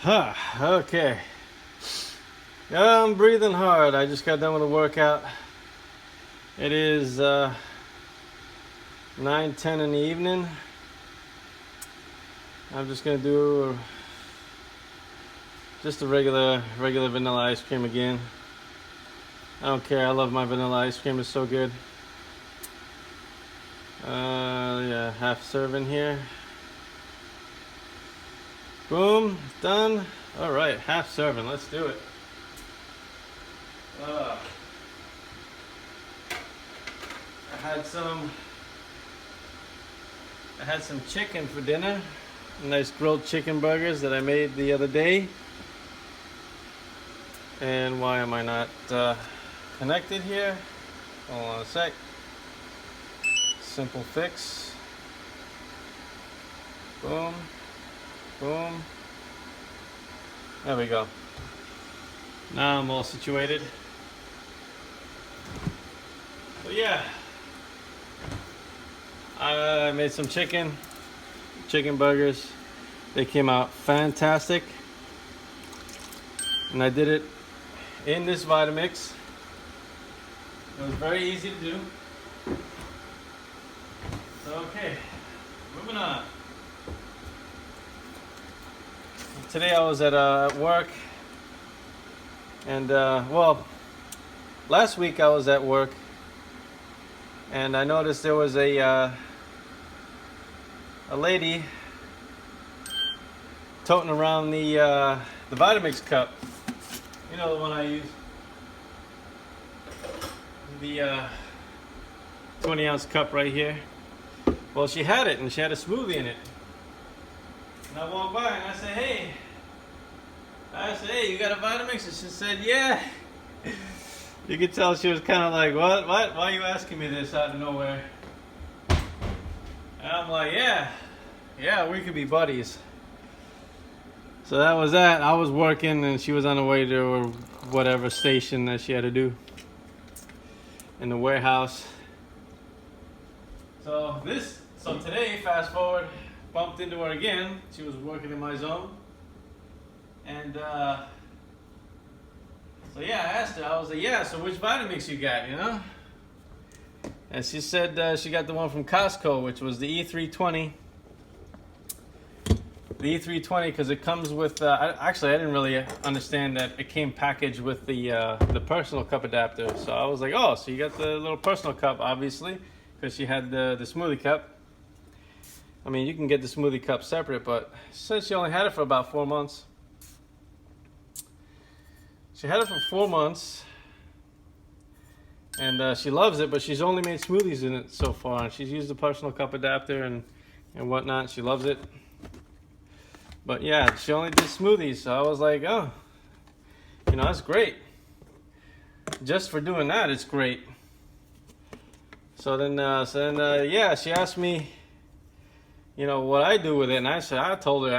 Okay. I'm breathing hard. I just got done with a workout. It is 9:10 in the evening. I'm just gonna do just a regular vanilla ice cream again. I don't care. I love my vanilla ice cream. It's so good. Yeah, half serving here. Boom, done. All right, half serving. Let's do it. I had some chicken for dinner. Nice grilled chicken burgers that I made the other day. And why am I not connected here? Hold on a sec. Simple fix. Boom. Boom. There we go. Now I'm all situated. So yeah, I made some chicken burgers. They came out fantastic. And I did it in this Vitamix. It was very easy to do. So okay, moving on. Today I was at work, and well, last week I was at work, and I noticed there was a lady toting around the Vitamix cup. You know, the one I use, the 20-ounce cup right here. Well, she had it, and she had a smoothie in it. And I walked by and I said, hey, you got a Vitamix? And she said, yeah. You could tell she was kind of like, what? Why are you asking me this out of nowhere? And I'm like, yeah, we could be buddies. So that was that. I was working and she was on the way to whatever station that she had to do in the warehouse. So today, fast forward, bumped into her again. She was working in my zone. And so yeah, I asked her, I was like, yeah, so which Vitamix you got, you know? And she said she got the one from Costco, which was the E320. The E320, because it comes with, actually I didn't really understand that it came packaged with the personal cup adapter. So I was like, oh, so you got the little personal cup, obviously, because she had the smoothie cup. I mean, you can get the smoothie cup separate, but she said she only had it for about 4 months. She had it for 4 months, and she loves it, but she's only made smoothies in it so far. And she's used the personal cup adapter and whatnot. She loves it. But yeah, she only did smoothies, so I was like, oh, you know, that's great. Just for doing that, it's great. So then, yeah, she asked me, you know, what I do with it, and I told her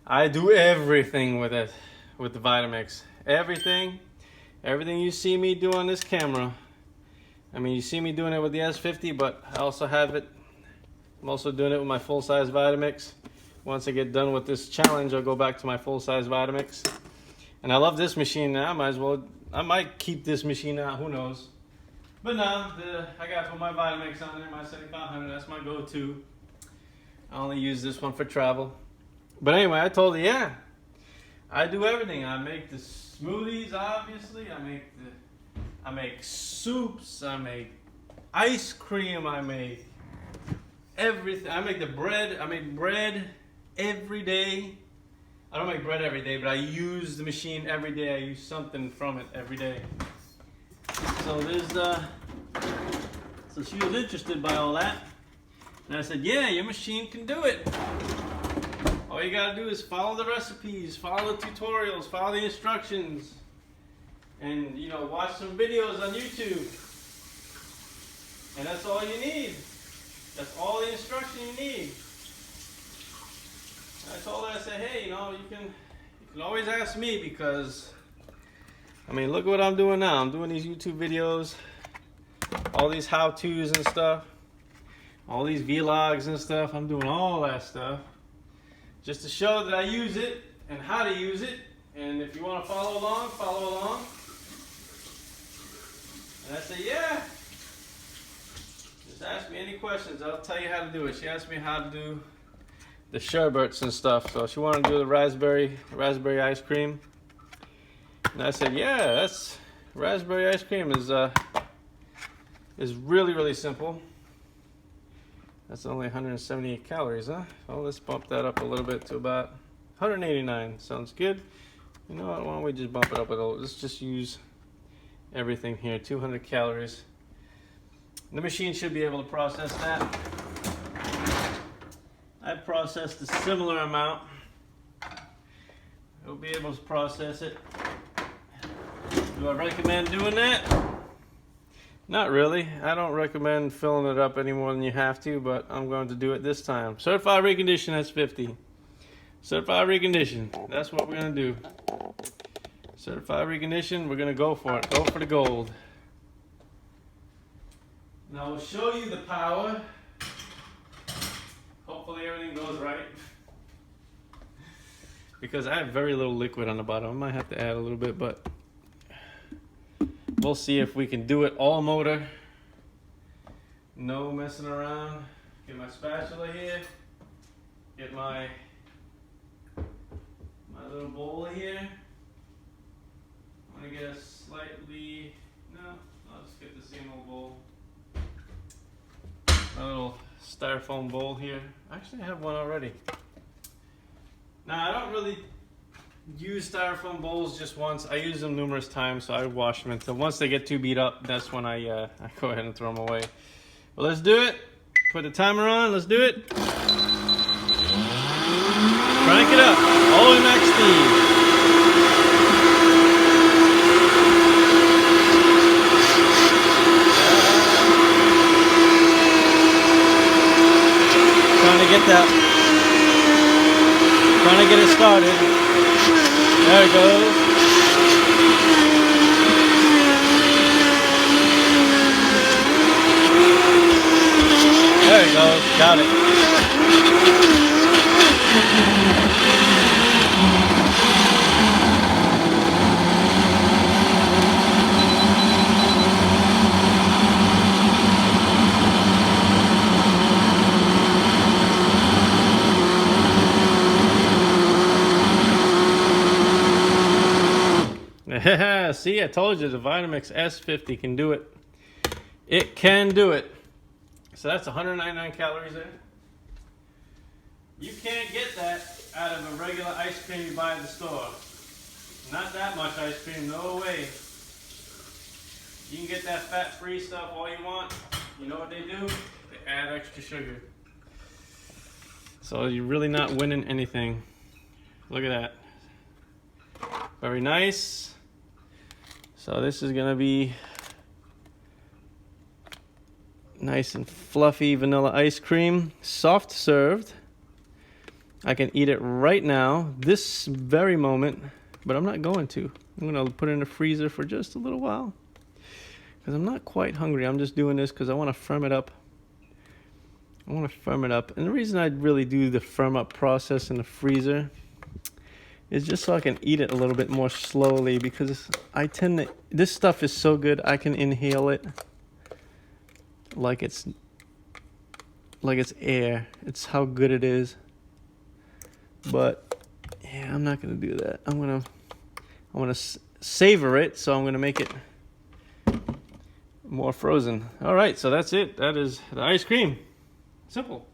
I do everything with it, with the Vitamix. Everything you see me do on this camera. I mean, you see me doing it with the S50, but I also have it. I'm also doing it with my full-size Vitamix. Once I get done with this challenge, I'll go back to my full-size Vitamix. And I love this machine now. I might keep this machine out, who knows. But no, I got to put my Vitamix on there, my 7500, that's my go-to. I only use this one for travel. But anyway, I told her, yeah, I do everything. I make the smoothies, obviously. I make soups. I make ice cream. I make everything. I make the bread. I make bread every day. I don't make bread every day, but I use the machine every day. I use something from it every day. So so she was interested by all that. And I said, yeah, your machine can do it. All you gotta do is follow the recipes, follow the tutorials, follow the instructions, and, you know, watch some videos on YouTube. And that's all you need. That's all the instruction you need. And I told her, I said, hey, you know, you can always ask me, because I mean, look what I'm doing now. I'm doing these YouTube videos, all these how-tos and stuff, all these vlogs and stuff. I'm doing all that stuff. just to show that I use it and how to use it. And if you want to follow along, follow along. And I said, yeah. Just ask me any questions. I'll tell you how to do it. She asked me how to do the sherbets and stuff. So she wanted to do the raspberry ice cream. And I said, yeah, that's raspberry ice cream is really, really simple. That's only 178 calories, huh? Well, let's bump that up a little bit to about 189. Sounds good. You know what? Why don't we just bump it up a little? Let's just use everything here. 200 calories. The machine should be able to process that. I processed a similar amount. It'll be able to process it. Do I recommend doing that? Not really. I don't recommend filling it up any more than you have to, but I'm going to do it this time. Certified reconditioned S50. Certified reconditioned. That's what we're going to do. Certified reconditioned. We're going to go for it. Go for the gold. Now we'll show you the power. Hopefully everything goes right. Because I have very little liquid on the bottom. I might have to add a little bit, but we'll see if we can do it all motor. No messing around. Get my spatula here. Get my little bowl here. I'm gonna get a slightly, no, I'll just get the same old bowl. My little styrofoam bowl here. Actually, I have one already. Now, I don't really use styrofoam bowls just once. I use them numerous times, so I wash them until once they get too beat up, that's when I go ahead and throw them away. Well, let's do it. Put the timer on. Let's do it. Crank it up. All the way max speed. Trying to get it started. There it goes. There it goes. Got it. See, I told you the Vitamix S50 can do it. It can do it. So that's 199 calories there. You can't get that out of a regular ice cream you buy in the store. Not that much ice cream, no way. You can get that fat-free stuff all you want. You know what they do? They add extra sugar. So you're really not winning anything. Look at that. Very nice. So this is gonna be nice and fluffy vanilla ice cream, soft served. I can eat it right now, this very moment, but I'm not going to. I'm gonna put it in the freezer for just a little while because I'm not quite hungry. I'm just doing this because I want to firm it up. And the reason I really do the firm up process in the freezer is just so I can eat it a little bit more slowly, because this stuff is so good I can inhale it like it's air. It's how good it is. But yeah, I'm not gonna do that. I wanna savor it, so I'm gonna make it more frozen. All right, so that's it. That is the ice cream. Simple.